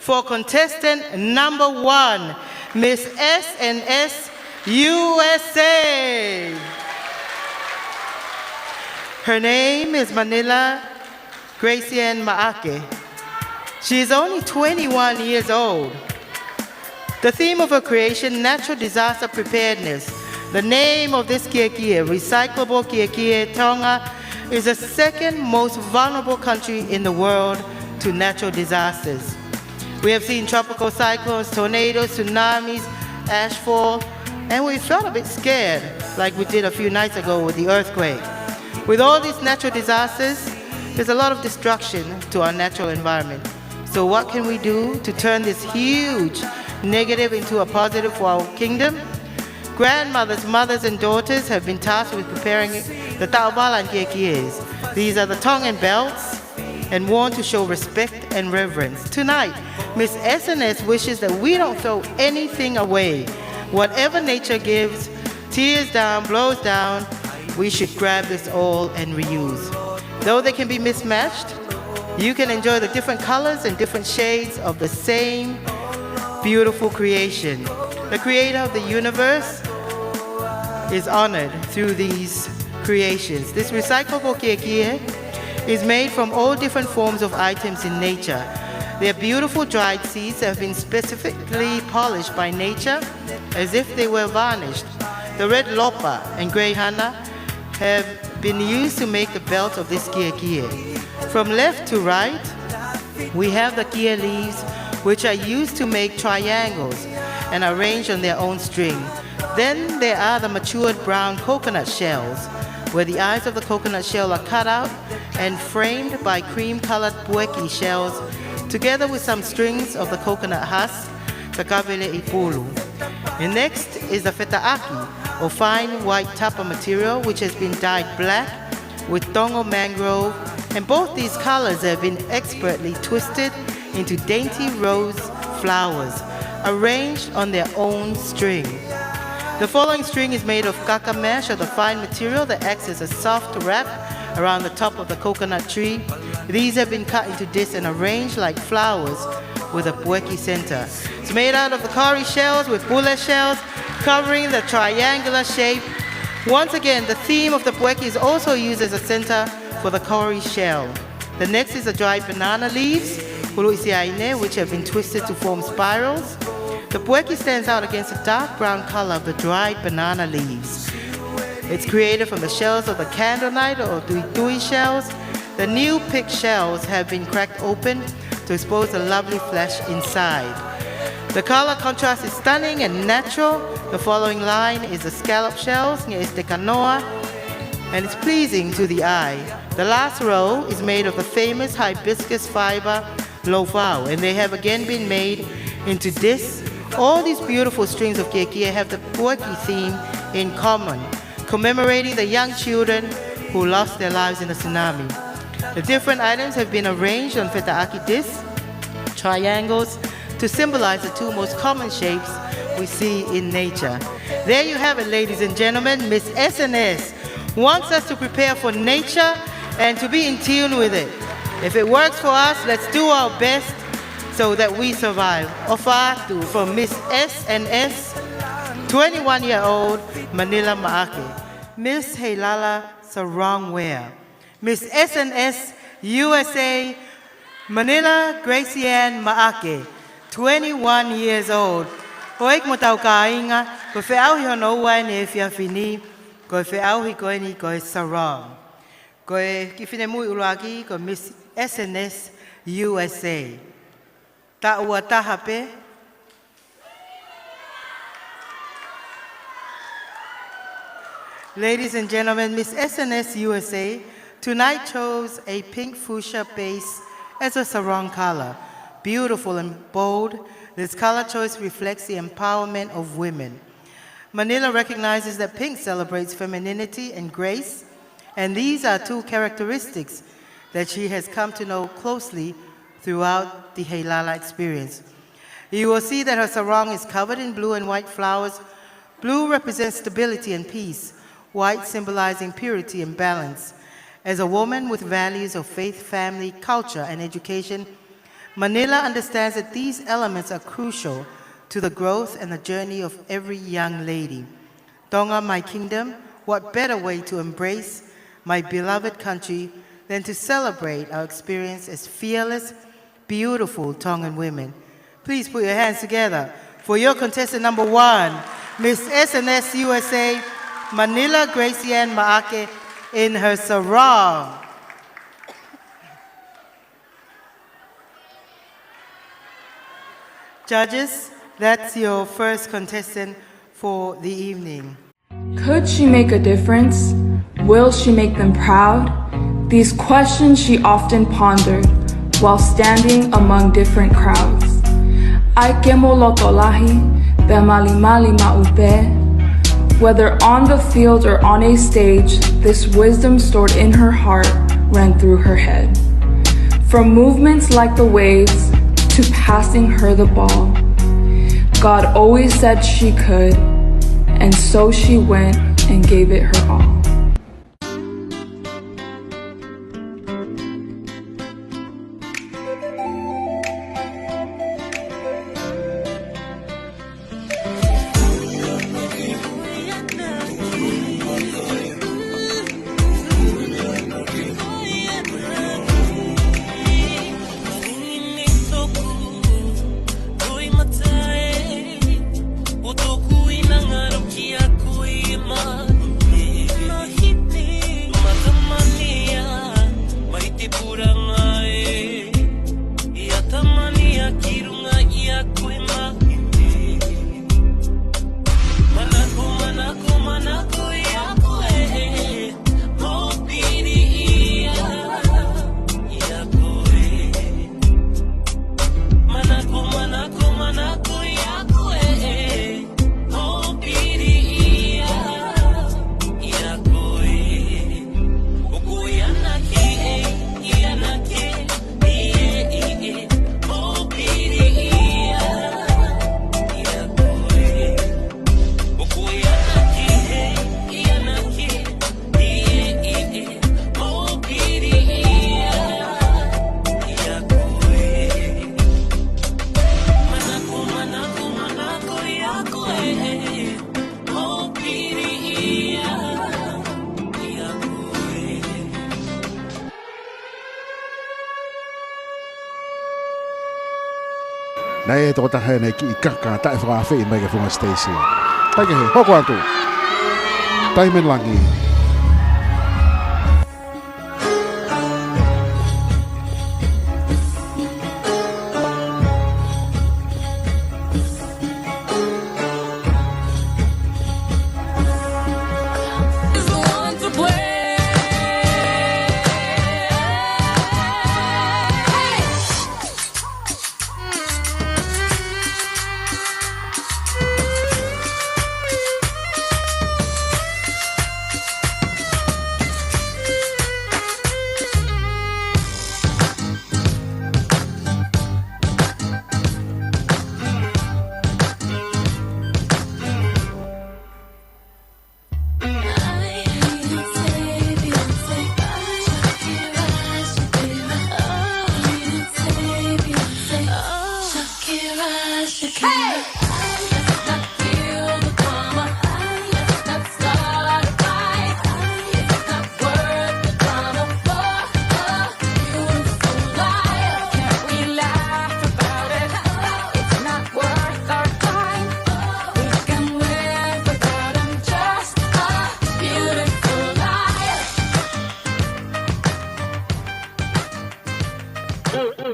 for contestant number 1, Miss SNS USA. Her name is Manila Graceann Maake. She is only 21 years old. The theme of her creation, natural disaster preparedness. The name of this Kiekie, recyclable Kiekie, Tonga, is the second most vulnerable country in the world to natural disasters. We have seen tropical cyclones, tornadoes, tsunamis, ashfall, and we felt a bit scared, like we did a few nights ago with the earthquake. With all these natural disasters, there's a lot of destruction to our natural environment. So what can we do to turn this huge negative into a positive for our kingdom? Grandmothers, mothers, and daughters have been tasked with preparing the ta'avala and kiekies. These are the Tongan belts and worn to show respect and reverence. Tonight, Miss SNS wishes that we don't throw anything away. Whatever nature gives, tears down, blows down, we should grab this all and reuse. Though they can be mismatched, you can enjoy the different colors and different shades of the same beautiful creation. The creator of the universe is honored through these creations. This recyclable kiekie is made from all different forms of items in nature. Their beautiful dried seeds have been specifically polished by nature as if they were varnished. The red lopa and gray hana have been used to make the belt of this kiekie. From left to right, we have the kia leaves, which are used to make triangles and arranged on their own string. Then there are the matured brown coconut shells, where the eyes of the coconut shell are cut out and framed by cream-colored pueki shells, together with some strings of the coconut husk, the kavele ipulu. And next is the fetaaki, or fine white tapa material, which has been dyed black with Tonga mangrove, and both these colors have been expertly twisted into dainty rose flowers, arranged on their own string. The following string is made of kaka mesh, or the fine material that acts as a soft wrap around the top of the coconut tree. These have been cut into discs and arranged like flowers with a pueki center. It's made out of the kauri shells with bule shells, covering the triangular shape. Once again, the theme of the pueki is also used as a center for the kauri shell. The next is the dried banana leaves, which have been twisted to form spirals. The pueki stands out against the dark brown color of the dried banana leaves. It's created from the shells of the candlenite or tui shells. The new picked shells have been cracked open to expose the lovely flesh inside. The color contrast is stunning and natural. The following line is the scallop shells, it's the kanoa, and it's pleasing to the eye. The last row is made of the famous hibiscus fiber lofao, and they have again been made into discs. All these beautiful strings of kiekie have the pueki theme in common, commemorating the young children who lost their lives in the tsunami. The different items have been arranged on fetaaki discs, triangles, to symbolize the two most common shapes we see in nature. There you have it, ladies and gentlemen. Miss SNS wants us to prepare for nature and to be in tune with it. If it works for us, let's do our best so that we survive. Ofatu from Miss SNS, 21-year-old Manila Maake. Miss Heilala Sarong wear. Miss SNS USA, Manila Graceann Maake, 21 years old. Hoik mo tau kainga, ko whiau hi hono ua ne whiawhini, ko whiau hi koe ni koe Sarong. Ko ki whine mui uruaki ko Miss SNS USA. Ta ua taha pe. Ladies and gentlemen, Miss SNS USA tonight chose a pink fuchsia base as a sarong color. Beautiful and bold, this color choice reflects the empowerment of women. Manila recognizes that pink celebrates femininity and grace, and these are two characteristics that she has come to know closely throughout the Heilala experience. You will see that her sarong is covered in blue and white flowers. Blue represents stability and peace, white symbolizing purity and balance. As a woman with values of faith, family, culture, and education, Manila understands that these elements are crucial to the growth and the journey of every young lady. Tonga, my kingdom, what better way to embrace my beloved country than to celebrate our experience as fearless, beautiful Tongan women. Please put your hands together for your contestant number 1, Miss SNS USA, Manila Graceann Maake in her sarong. Judges, that's your first contestant for the evening. Could she make a difference? Will she make them proud? These questions she often pondered while standing among different crowds. Ai ke molotolahi, be malimali maupe. Whether on the field or on a stage, this wisdom stored in her heart ran through her head. From movements like the waves to passing her the ball, God always said she could, and so she went and gave it her all. Nei to ta hene ki kaka ta fra fe mai ke fonga station. Ta ke ho kwantu. Tai men langi.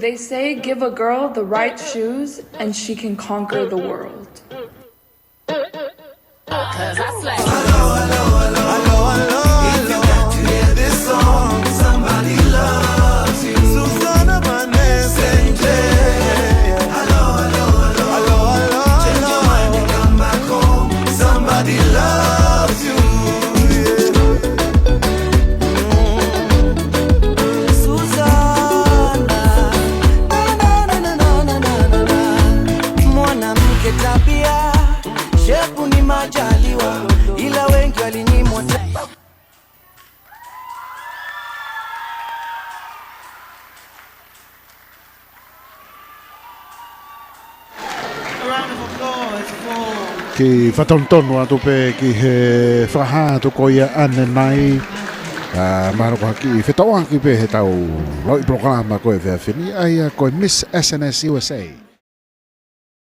They say give a girl the right shoes and she can conquer the world. round of applause for Ki whatontonu atu pe ki he whaha atu ko ia ane mai. Maro ko haki i whetau ki pe he tau loi programa ko e whea whini. Ai a ko Miss SNS USA.